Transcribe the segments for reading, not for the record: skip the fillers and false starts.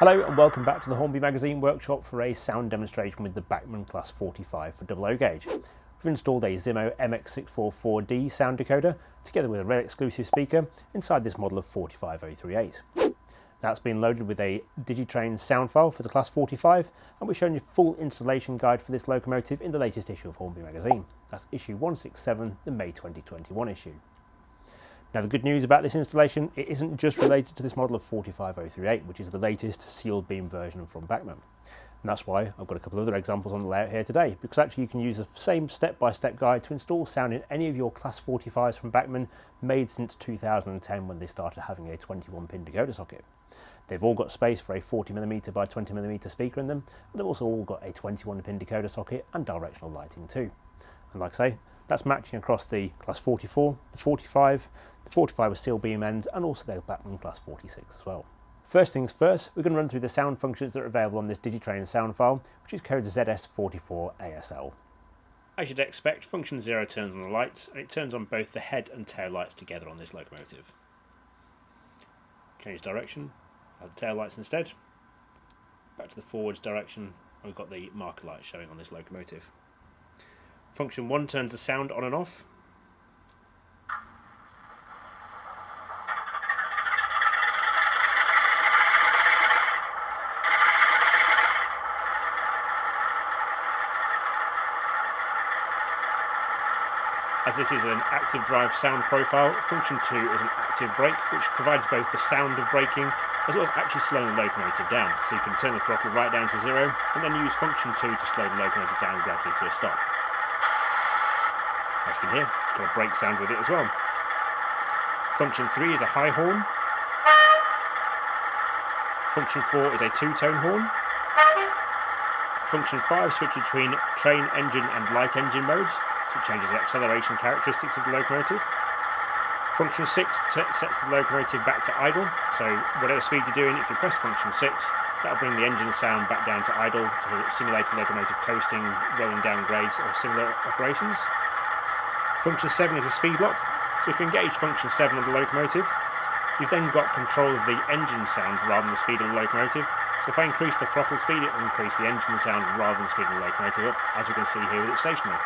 Hello and welcome back to the Hornby magazine workshop for a sound demonstration with the Bachmann Class 45 for 00 gauge. We've installed a ZIMO MX644D sound decoder together with a rail exclusive speaker inside this model of 45038. Now it's been loaded with a Digitrain sound file for the Class 45, and we're showing you a full installation guide for this locomotive in the latest issue of Hornby magazine. That's issue 167, the May 2021 issue. Now the good news about this installation, it isn't just related to this model of 45038, which is the latest sealed beam version from Bachmann. And that's why I've got a couple of other examples on the layout here today, because actually you can use the same step-by-step guide to install sound in any of your Class 45s from Bachmann, made since 2010 when they started having a 21-pin decoder socket. They've all got space for a 40mm by 20mm speaker in them, and they've also all got a 21-pin decoder socket and directional lighting too. And like I say, that's matching across the Class 44, the 45 with steel beam ends, and also the Bachmann Class 46 as well. First things first, we're going to run through the sound functions that are available on this Digitrain sound file, which is code ZS44ASL. As you'd expect, function 0 turns on the lights, and it turns on both the head and tail lights together on this locomotive. Change direction, have the tail lights instead. Back to the forwards direction, and we've got the marker lights showing on this locomotive. Function 1 turns the sound on and off. As this is an active drive sound profile, function 2 is an active brake, which provides both the sound of braking as well as actually slowing the locomotive down. So you can turn the throttle right down to 0 and then use function 2 to slow the locomotive down gradually to a stop. As you can hear, it's got a brake sound with it as well. Function 3 is a high horn. Function 4 is a two-tone horn. Function 5 switches between train engine and light engine modes. So it changes the acceleration characteristics of the locomotive. Function 6 sets the locomotive back to idle, so whatever speed you're doing, if you press function 6, that'll bring the engine sound back down to idle to simulate a locomotive coasting, rolling down grades or similar operations. Function 7 is a speed lock, so if you engage function 7 on the locomotive, you've then got control of the engine sound rather than the speed of the locomotive. So if I increase the throttle speed, it will increase the engine sound rather than speeding the locomotive up, as we can see here with it stationary.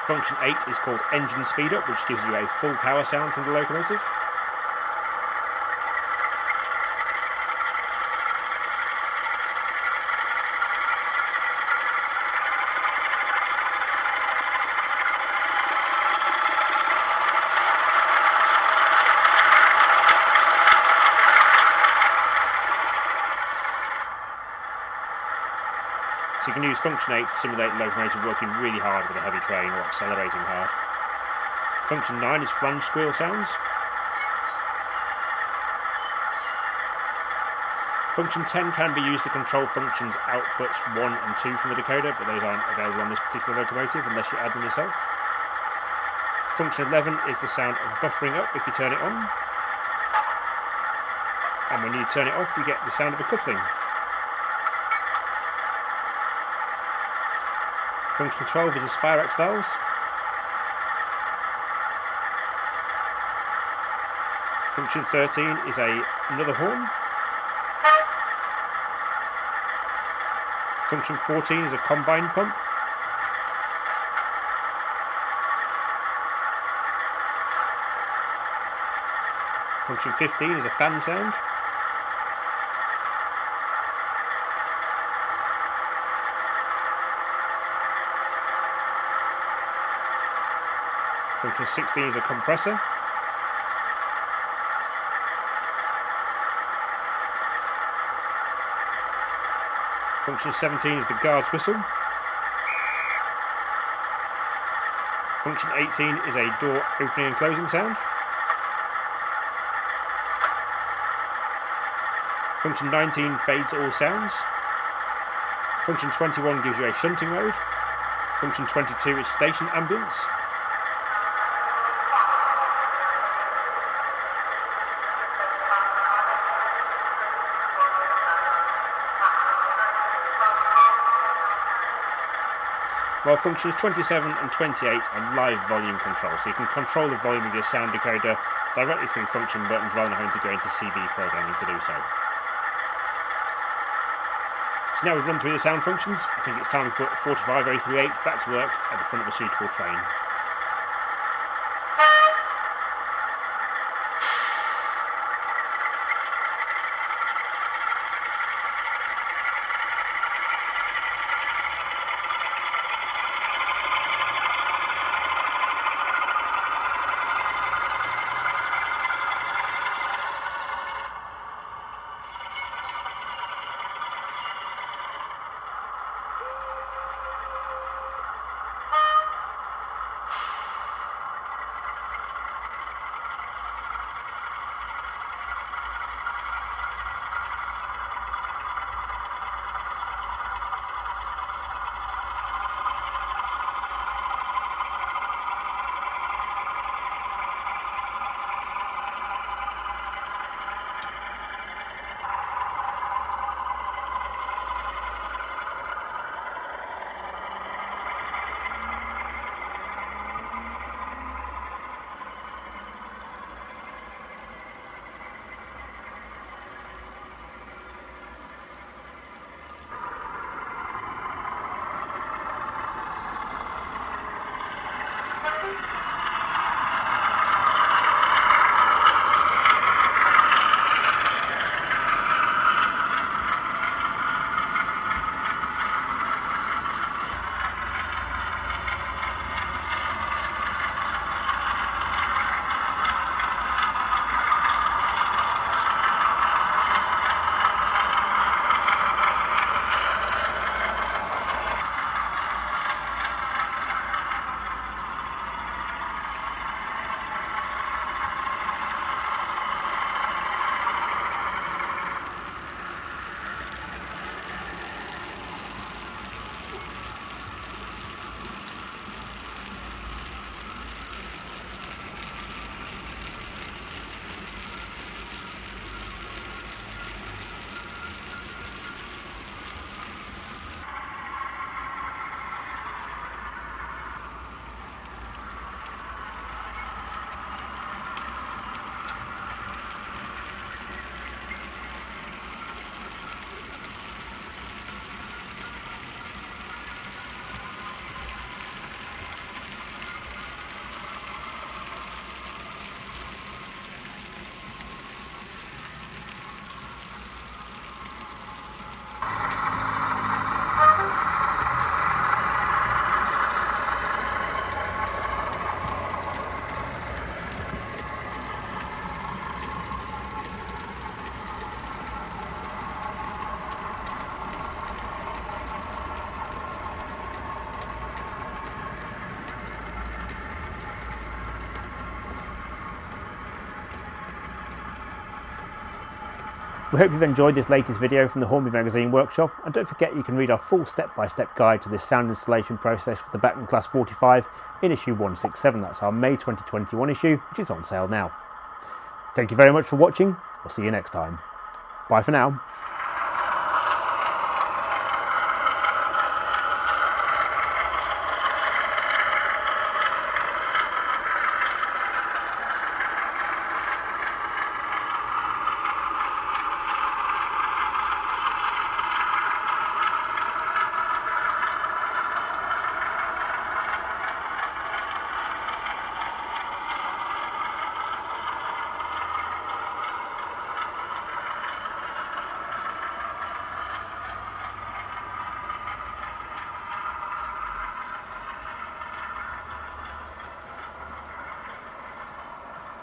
Function 8 is called engine speed up, which gives you a full power sound from the locomotive. So you can use function 8 to simulate the locomotive working really hard with a heavy train or accelerating hard. Function 9 is flange squeal sounds. Function 10 can be used to control functions outputs 1 and 2 from the decoder, but those aren't available on this particular locomotive unless you add them yourself. Function 11 is the sound of buffering up if you turn it on. And when you turn it off, you get the sound of a coupling. Function 12 is a Spirex valves. Function 13 is another horn. Function 14 is a combine pump. Function 15 is a fan sound. Function 16 is a compressor. Function 17 is the guard's whistle. Function 18 is a door opening and closing sound. Function 19 fades all sounds. Function 21 gives you a shunting mode. Function 22 is station ambience. while functions 27 and 28 are live volume control, so you can control the volume of your sound decoder directly through function buttons rather than having to go into CV programming to do so. So now we've run through the sound functions, I think it's time to put 45038 back to work at the front of a suitable train. We hope you've enjoyed this latest video from the Hornby magazine workshop, and don't forget you can read our full step-by-step guide to this sound installation process for the Bachmann Class 45 in issue 167. That's our May 2021 issue, which is on sale now. Thank you very much for watching. We'll see you next time. Bye for now.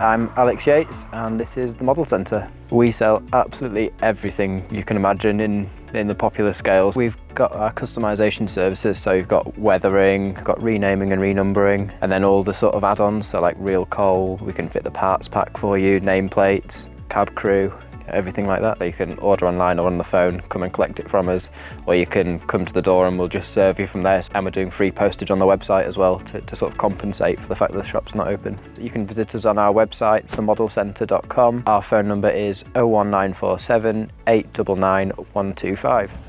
I'm Alex Yates and this is the Model Centre. We sell absolutely everything you can imagine in the popular scales. We've got our customisation services, so you've got weathering, got renaming and renumbering, and then all the sort of add-ons, so like real coal, we can fit the parts pack for you, nameplates, cab crew, everything like that. You can order online or on the phone, come and collect it from us, or you can come to the door and we'll just serve you from there. And we're doing free postage on the website as well to sort of compensate for the fact that the shop's not open. You can visit us on our website, themodelcentre.com. Our phone number is 01947 899 125.